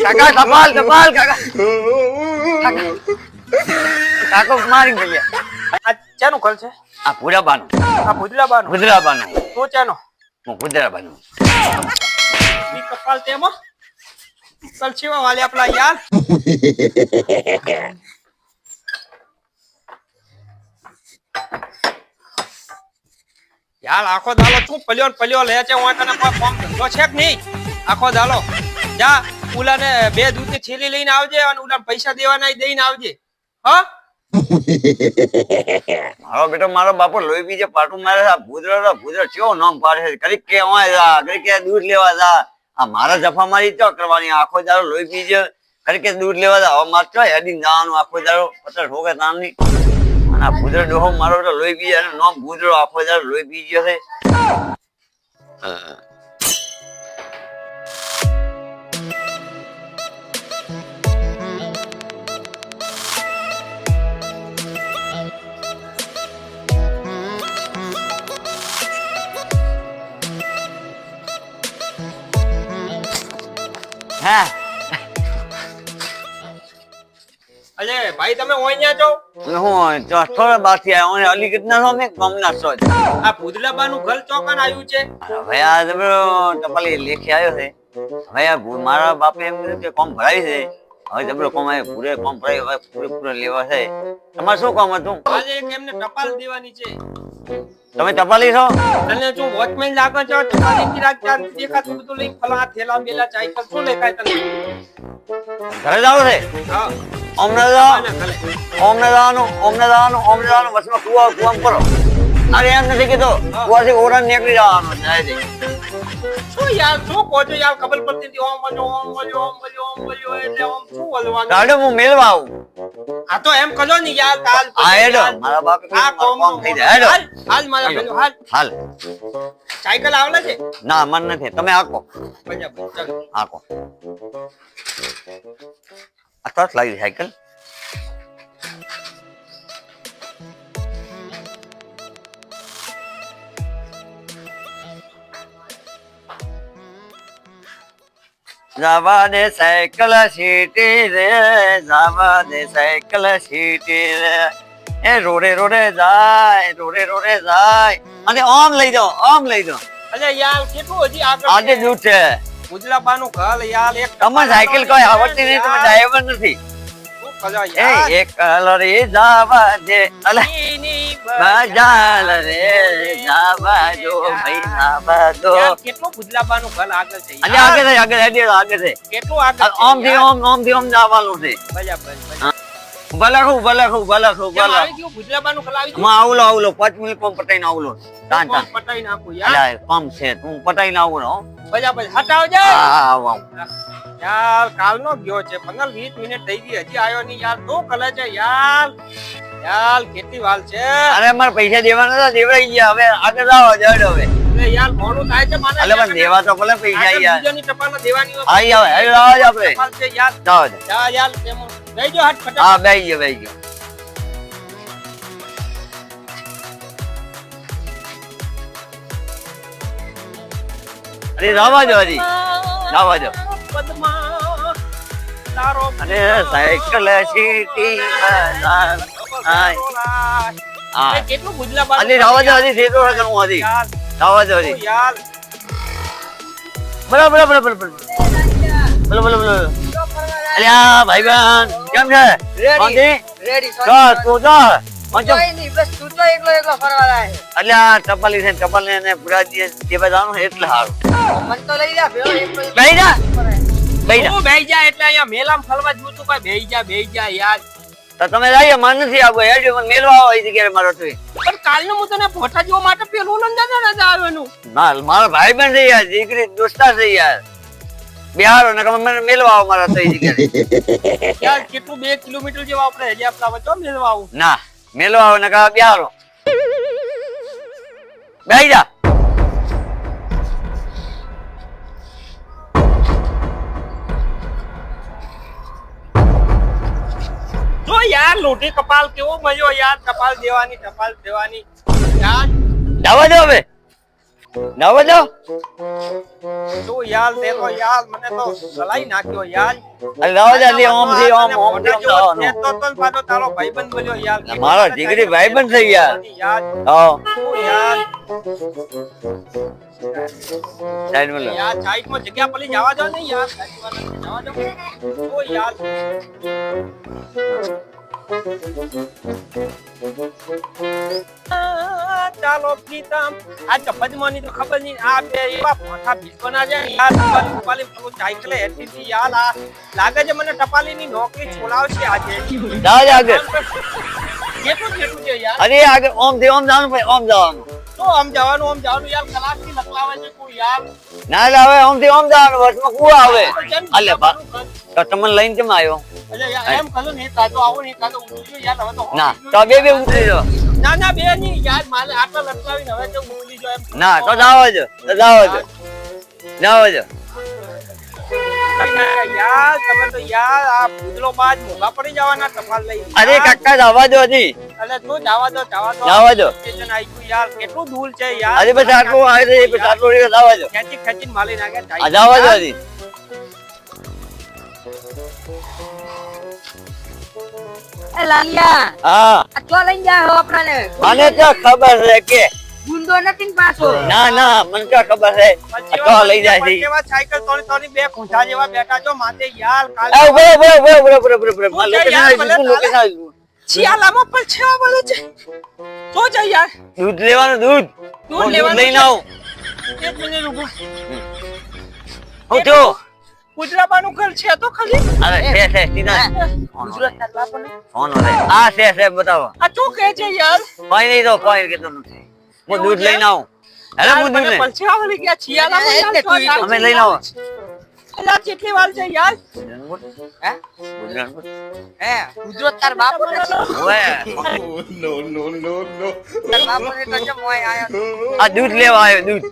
કાકા ટપાલ ટપાલ કાકા કાકો મારી ગયા. આ ચાનું ઘર છે? આ ભૂરાબાનું. આ ભૂદલાબાનું. ભૂદરાબાનું. તું ચાનો? હું ભૂદરાબાનું. ઈ કપાલ તેમાં કલછીવા વાલે આપલા યાર. યાર આખો દાલો તું પલ્યો લે છે. હું તને કોઈ ફોર્મ ધંધો છે કે નહીં? આખો દાલો જા ઉલાને 2 દૂધની થેલી લઈને આવજે અને ઉલાને પૈસા દેવાના દઈને આવજે. હા મારો બેટો મારો બાપો લોહી પીજે પાટું મારે. આ ભૂદરા કેવો નામ પાડે છે. ઘડીક કે ઘડીક કે દૂધ લેવા જા. આ મારા જફા મારી ચો કરવાની. આખો દાડો લોહી પીજે ઘડીક કે દૂધ લેવા જા. હવે મારે ચો હેડી જવાનું આખો દાડો પચાસ ઠોકે તામની. અને આ ભૂદરો ડોહો મારો બેટો લોહી પીજે અને નામ ભૂદરો આખો દાડો લોહી પીજ્યો છે. હા અલે ભાઈ તમે ઓઈયા છો? હું થોડા બાકી આવ્યો અને અલીગઢ ના છો ને કમના છો. આ ભૂદલાબાનું ઘર ચોકન આવ્યું છે. હવે આ જબરો ટપાલી લેખી આવ્યો છે. હવે આ મારા બાપે એમ કીધું કે કોમ ભરાય છે. હવે જબરો કોમ આવે પૂરે કોમ ભરાય. હવે પૂરે લેવા છે. તમારે શું કામ હતું? આજે એક એમને ટપાલ દેવાની છે. તમે ટપાલી છો? તને શું વોચમેન લાગે છે? ટપાલી ની રાત ચાર દેખાતું બધું લઈ ફલા થેલા બેલા સાયકલ શું લેખાય તને? ઘરે જાવ છે? હા ઓમને જવાનું બસમાં કુવા કરો. અરે એમ નથી કીધું કુવાથી ઓરન નીકળી જવાનું. શું યાર શું કહો છો યાર? ખબર પડતી નથી. ઓમ બોલ્યો એટલે ઓમ શું બોલવાનું? ગાડો હું મેળવા આવું. આ તો એમ કજો ને યાર કાલ હા હેડો મારા બાપે આ કોમ થઈ જાય. હેડો હાલ મારા બેનો હાલ. હાલ સાયકલ આવલે છે? ના મન નથી. તમે આકો બરાબર ચાલો આકો. આ તો લાવી સાયકલ. જાવા દે સાયકલ સીટી રે. જાવા દે સાયકલ સીટી રે. એ રોડે જાય અને ઓમ લઈ જાઓ અલે યાર કેટલું હજી આગળ આજે દૂર છે. ભૂદલાબાનું ઘર યાર એક તમે સાયકલ કોઈ આવડતી નહીં. તમે ડ્રાઈવર નથી. શું કજો યાર? એ કલર એ જાવા દે. અલે ની બજાલ રે જાવા દો ભાઈ જાવા દો. યાર કેટલું ભૂદલાબાનું ઘર આગળ છે અને યાર. આગળ છે. કેટલું આગળ છે ઓમ થી ઓમ જવાનું છે. બરાબર ઉભા રાખો આવી ગયું ભૂદલાબાનું ઘર આવી ગયું. હું આવલો 5 મિનિટ કોમ પટાઈને આવલો. તાન પટાઈ નાખું યાર. અલ્યા કોમ છે તું પટાઈને આવનો. બરાબર હટાવજે આવ યાર. કાલનો ગયો છે 15-20 મિનિટ થઈ ગઈ હજી આવ્યો નહીં યાર. શું કરે છે યાર? કેટલી વાર છે? અરે મારે પૈસા દેવાના હતા. દેવરાઈ ગયા. હવે આગળ જાવ જડ. હવે એટલે યાર મોડું થાય છે મને. અલે પણ દેવા તો ભલે પૈસા યાર. બીજાની ટપાલ દેવાની હોય. આઈ આવે હવે આવ આપણે ટપાલ છે યાર. જાવ જા યાર કેમ બેજો હાથ ફટાફટ. હા બેહી ગયો. અરે જવા દો હજી. જવા દો. પદ્મા તારો અરે સાયકલ સીટી બજાર. હા કેટલું ભૂદલાબાનું હજી જવા દો. હજી સીધો રાખવાનું હજી. યાર જવા દો હજી. યાર બોલો. અલ્યા ભાઈબંધ કેમ છે? રેડી તું જો કોઈ નહીં બસ તું તો એકલો ફરવા લાય. અલ્યા ટપાલી છે. ટપાલ ને પૂરા દેવા જવાનું એટલે સારું. મન તો લઈ જા ભેળો એકલો બેહી જા. હું બેહી જા એટલે અહીંયા મેલામાં ફરવા જવું તું. કોઈ બેહી જા યાર. તો તમે જઈએ. મને નથી આવું. હેડ્યો મને મેળવા આવો એ જગ્યાએ મારો તો. પણ કાલનું હું તને ફોટા જોવા માટે પેલું નંદા આવ્યું. ના મારો ભાઈ બન છે યાર. દીકરી દોસ્તા છે યાર. બિહારો ને મને મેળવા આવો મારા તો એ જગ્યાએ. યાર કેટલું 2 કિલોમીટર જેવા આપણે હજી આપલા વચ્ચે મેળવા આવું. ના મેળવા આવો ને કા બિહારો. બેહી જા. જો યાર લોટી કપાલ કેવો મળ્યો યાર. ટપાલ દેવાની યાર. જવા દો હવે. નવો દો તો યાર તે તો યાર મને તો સલાઈ નાખ્યો યાર નવો દાદી ઓમ થી ઓમ ઓમ થી ઓમ તે થવાનું. તો પાછો તારો ભાઈબંધ બોલ્યો યાર મારો દીકરી ભાઈબંધ થઈ યાર. યાર હા તો યાર સાઈડ માં લો. યાર સાઈડમાં જગ્યા પડી જવા દો ને યાર જવા દો ઓ યાર ચાલો પ્રીતમ આ ચપજમાંની તો ખબર નહીં આ બે એવા પોઠા ભીખોના છે યાર ટપાલી પેલું સાયકલે હેઠી યાર આ લાગે છે મને ટપાલીની નોકરી છોડાવશે આજે જાઓ આગળ. કેટલું છે યાર અરે આગળ ઓમ થી ઓમ જવાનું ભાઈ ઓમ જવાનું. તો આમ જવાનું યાર કલાકથી લખલાવે છે કોઈ યાર ના લાવે ઓમ થી ઓમ જવાનું બસમાં કુવા આવે. કેમ અલે બા તો તમને લઈને કેમ આવ્યો? અરે યાર એમ કહો ને કાતો આવો ને કાતો ઉતરી યાર હવે તો ના તો બે ઉતરી જાઓ. ના બે ની યાર મારે આટલા લટકાવીને હવે તો ઉતરી જો એમ ના તો જાઓ જ જાઓ જ. યાર તમે તો યાર આ ભૂદલો બાદ મોગા પડી જવાના ટપાલ લઈ અરે કાકા જવા દો હજી. અરે તું જવા દો જવા દો. સ્ટેશન આવી ગયું યાર કેટલું દૂર છે યાર અરે બસ આટલું આવે છે બસ આટલું રહ્યો જવા દો. ખેંચીને માલી નાખે આ જવા દો હજી. એ લાલિયા હા આ ચો લઈને જા હો આપણાને મને તો ખબર છે કે ગુંડો નથી ને પાછો ના ના મને તો ખબર છે તો લઈ જાય છે. કેવા સાયકલ તોડી બે ખૂંટા જેવા બેઠા છો માથે યાર કાલે આ બરો બરો બરો બરો બરો બરો બરો તું લોકેશન યાર, આવી ગયું લોકેશન આવી ગયું. શિયાળામાં પણ છેવા બોલે છે તો જા યાર દૂધ લેવાનું દૂધ દૂધ હું લેવાનું લઈને છે. આવું. એક મિનિટ ઊભો હું થયો? ગુજરાબાનું ઘર છે તો ખાલી અરે છે સીધા ગુજરાત ના બાપને ફોન આવે. આ છે બતાવો. આ શું કહે છે યાર કોઈ નહીં તો કોઈ કેતો નથી. હું દૂધ લઈને આવું. અરે હું દૂધ લઈને પલછા વાળી ગયા શિયાળામાં યાર એટલે તું તો અમે લઈને આવો. અલા કેટલી વાર છે યાર હે ગુજરાત હે ગુજરાત તાર બાપો નથી ઓએ તાર બાપો ને તો જમ હોય આયો આ દૂધ લેવા આવ્યો દૂધ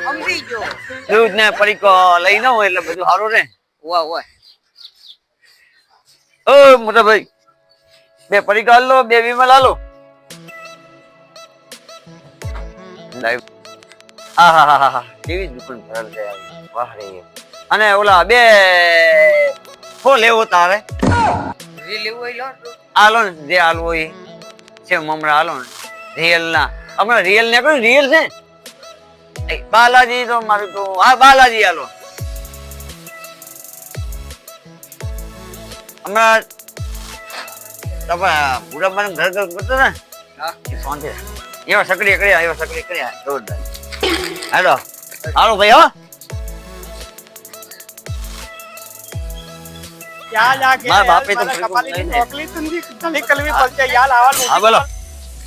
સમજી જો દૂધ ને પડીકો લઈને આવો એટલે બધું સારું રે. ઓય ઓય ઓ મોટા ભાઈ બે પડીકા હાલ લો બે વિમલ હાલો. લાઈવ આહાહાહા કેવી દુકાન ભરેલ છે યાર. વાહ રે. અને ઓલા બે ફો લેવો તારે રી લેવું હોય લો હાલો ને જે હાલવો એ છે મમરા હાલો ને રિયલ ના હમણાં રિયલ ને કોઈ રિયલ છે એ બાલાજી તો મારું તો હા બાલાજી હાલો હમણાં તમે બુઢાબાને ઘર ઘર કરતો ને હા એ ફોન છે એવા સકડી કર્યા જોરદાર હાલો હાલો ભાઈ હો યાર લાગે મારા બાપે તો કપાલીની નોકરી સુધી કલી કલવી પડશે યાર આવા હા બોલો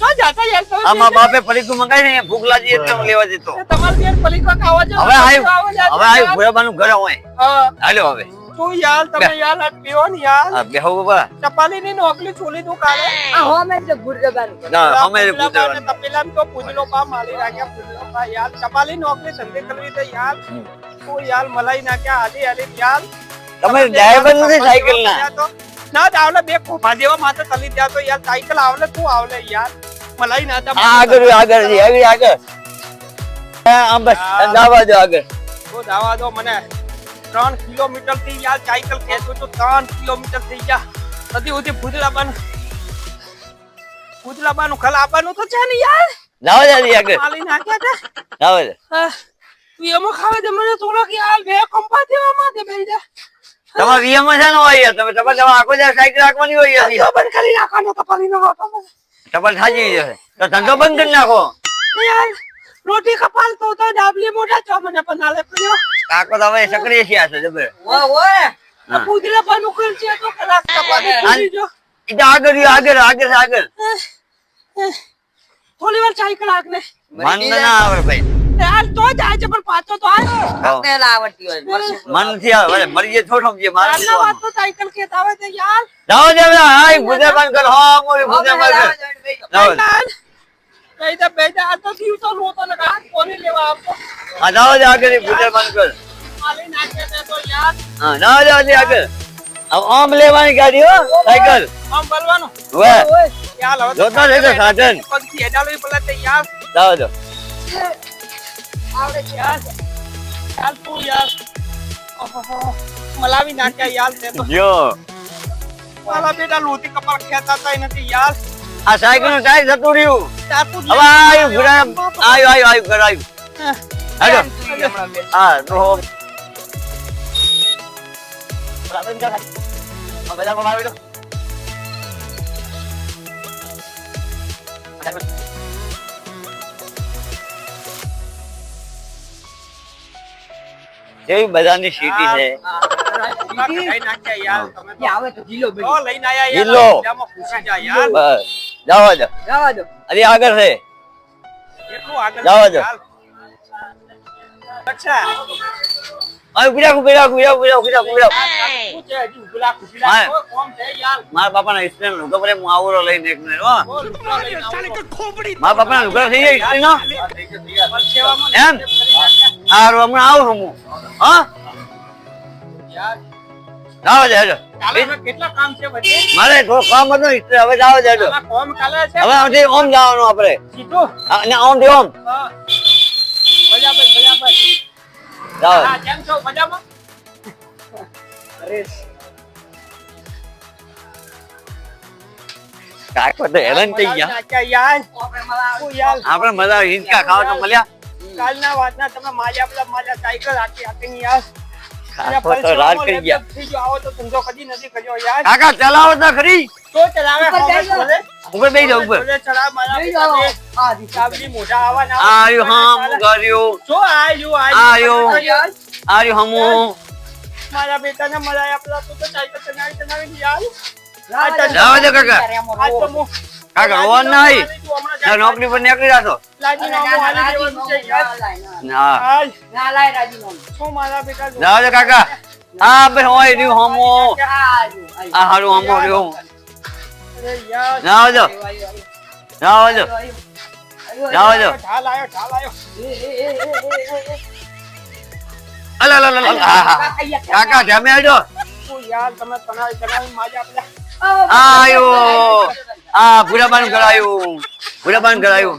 તો જાતા યાર તમે આ મારા બાપે પરીકું મંગાવી ને ભૂખ લાગી એટલે હું લેવા જતો તમારે યાર પલીકા ખાવા જાવ હવે આવ્યું બુઢાબાનું ઘર હોય હાલો હવે તું યાર તમે યાર આ પીઓ ને યાર હા બેહો બાબા ટપાલીની નોકરી છોડી દઉં કાલે આ હો મે તો ગુરગબાન ના અમે પૂછવાનું તપેલામ તો પૂજલો પા માલી રાખ્યા પૂજલો પા યાર ટપાલી નોકરી ધંધે કરવી તો યાર તું યાર મલાઈ નાખ્યા આલી આલી યાર તમે ડ્રાઈવર નથી સાયકલ ના ના આવલે બે ખોફા જેવા માથે તલી ત્યાં તો યાર સાયકલ આવલે તું આવલે યાર મલાઈ ના તા આગળ જી આવી આગળ આમ બસ જવા દો આગળ તો જવા દો મને 3 કિલોમીટર થી યાર સાયકલ ખેંચું તો 3 કિલોમીટર થઈ ગયા સદી ઉધી ભૂતલાબાનું ખલ આપવાનું તો છે ને યાર જવા દે આગળ માલી નાખ્યા છે જવા દે તું એમાં ખાવે દે મને થોડો કે યાર બે કંપા દેવા માટે બેહી જા તમારા વીએમાં છે ને હોય તમે તમારે આખો દિવસ સાયકલ રાખવાની હોય યાર તો બંધ કરી નાખવાનો તો પાલી નો હોતો ટપલ થાજી જશે તો ધંધો બંધ કરી નાખો યાર રોટી કપાલ તો ડાબલી મોઢા ચો મને બનાલે પડ્યો કાકો તો હવે સક્રિય છે આ જબર ઓય ઓય પૂજલા બાનું કર છે તો કલાક કપાલી પૂરી જો એ તો આગળ થોડી વાર સાયકલ આગને મન ના આવે ભાઈ યાર તો જાય છે પણ પાછો તો આ આપને આવડતી હોય મન થી આવે મરીએ થોડો સમજે મારે ના વાત તો સાયકલ કે આવે છે યાર જાઓ દે હાય ભૂજે બંધ કર હા મોરી ભૂજે બંધ કર જાઓ બેટા આ તો થયું તો રોતો ને કાં કોને લેવા આપો આ જાઓ દે આગળ ભૂજે બંધ કર માલી નાખે છે તો યાર હા જાઓ દે આગળ આમ લેવાની ગાડી હો સાયકલ આમ બોલવાનું વે યાર હવે જોતા રહેજો સાધન પગથી હેડાલો પેલા તે યાર જાઓ દો આવડે છે યાર યાર તું યાર ઓહો મલાવી નાખ્યા યાર તે તો જો મારા બેટા લોટી કપાળ ખેંચાતા નથી યાર આ સાયકલ નું ટાયર જતું રહ્યું ચાકુ હવે આયું ઘરે આયું ઘર આયું હાલો હા તો બજારમાં આવી દો જેવી બધાની સીટી છે ખાઈ નાખ્યા યાર તમે તો આવે તો જીલો ઓ લઈને આયા યાર જીલો. જામાં ખુશી જા યાર બસ જાવા દો જવા દો હજી આગળ છે એટલું આગળ જાવા દો. યાર. અચ્છા હવે પીડા શું છે હજી ઉભલા ખુશીલા હા. કોઈ કોમ છે યાર મારા બાપાના ઇસ્ટેન લુગો પર હું આવરો લઈને એક મિનિટ હો ઓ લુગડા લઈને આવો. મારા બાપાના લુગડા થઈ જાય ઇસ્ટેન નો પરસેવામાં એમ? કરી નાખ્યા. હારું હમણાં આવું હું હા યાર જાવા દે હેડો કાલે હવે કેટલા કામ છે વચ્ચે મારે થોડું કામ હતું ઇસ્ટેન હવે જાવા દે હેડો આમાં કોમ કાલે છે હવે આમથી ઓમ જવાનું આપણે સીધું અને ઓમથી ઓમ હા બરાબર જાઓ હા કેમ છો મજામાં અરે કાકો તો હેરાન થઈ ગયા નાખ્યા યાર શું યાર આપણે મજા હિંચકા ખાવા તો મળ્યા કાલના વાતના તમે માજા સાયકલ આખી યાર કાકો તો રાજ કરી ગયા થઈ ગયો આવો તો ધંધો કદી નથી કર્યો યાર કાકા ચલાવો તો ખરી તો ચલાવે ઉપર કોમે બેસી બોલે ઉપર બેસી જાઓ ઉપર બોલે ચલાવ મારા જઈ જાઓ. પિતાને હિસાબની મોઢા આવા ના આર્યો હા હું કર્યું જો આયો આયો. આર્યો હમુ મારા બેટાને મરાયા પેલા તો સાયકલ ચલાવી યાર જાવા દે કાકા આજ તો હું કાકા રોવાનું નહીં ના નોકરી પર નીકળી જાતો લાજી નામું હાલી દેવાનું છે યાર ના હાલ ના લાય રાજીનામું શું મારા બેટા જાવા દે કાકા હા ભાઈ હોય રહ્યું હમુ આ આ હારું હમુ રહ્યું અરે યાર જાવા દો જાવા દો જાવા દો ઢાલ આયો અલા લા લા કાકા જમે આવજો શું યાર તમે તણાવી માજા પેલા આયો આ ભૂરાબાનું કરાયું ભૂરાબાનું કરાયું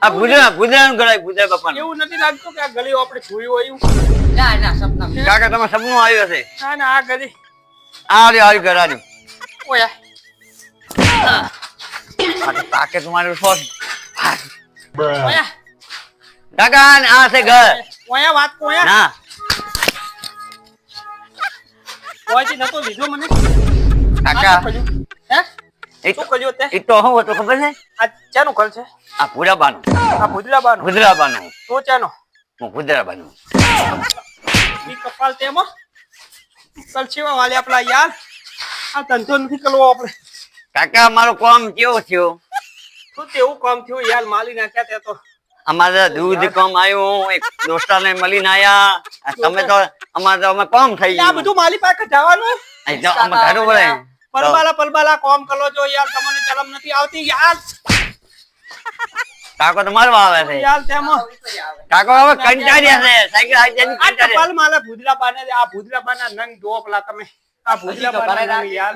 આ ભૂરાનું કરાયું ભૂરા બાપાનું એવું નથી લાગતું કે આ ગલીઓ આપણે જોયું હોય એવું ના ના સપના કાકા તમે સપનું આવ્યું હશે ના ના આ ગલી આ ઘર આવ્યું ઓયા કાકે તમારું શોખ ઓયા કાકા આ છે ઘર ઓયા વાત ઓયા ના ઓયથી નતો લીધો મને કાકા હે એ શું કર્યું તે એ તો હું હતું ખબર છે આ ચાનું ઘર છે આ ભૂરાબાનું આ ભુદલાબાનું ભૂદરાબાનું તો ચાનો હું ભૂદરાબાનું ઈ કપાલ તેમાં કલછીવા વાલે આપલા યાર આ ધંધો નથી કરવો આપણે કાકા મારું કામ કેવું થયું શું તેવું કામ થયું યાર માલી નાખ્યા તે તો અમારે દૂધ કમ આવ્યું એક દોસ્તારને મળીને આયા તમે તો અમારે તો અમે કમ થઈ આ ગયું બધું માલી પાસે જવાનું અહીં તો અમે ઘરે બોલે પલબાલા કોમ કરો છો યાર તમને શરમ નથી આવતી યાર કાકો તો મારવા આવે છે યાર તેમાં કાકો હવે કંટાળ્યા છે સાયકલ આવી જાય આ કંટાળ્યા ટપાલ માલે ભુદલાબાને આ ભુદલાબાના નંગ જો પેલા તમે આ ભુદલાબાના નંગ યાર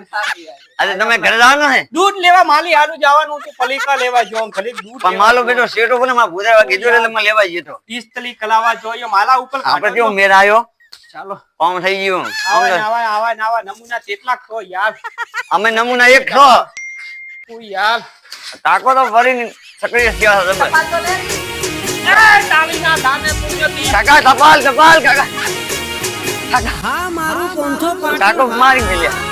અરે તમે ઘરે જવાનું છે દૂધ લેવા માલી હારું જવાનું હતું પલીકા લેવા જો ખાલી દૂધ પણ માલો બેટો શેઠો બોલે મારા ભૂદરા કીધું એટલે મેં લેવા જતો પિસ્તલી કલાવા જોઈએ માલા ઉપર આપણે કેવો મેર આવ્યો ચાલો કોમ થઈ ગયું આવા નમૂના કેટલાક છો યાર અમે નમૂના એક છો તું યાર કાકો તો ફરી સક્રિય થયા છે તમે એ તાળીના દાને પુણ્યથી કાકા ટપાલ કાકા કાકા હા મારું કોન્થો કાકો મારી મેલ્યા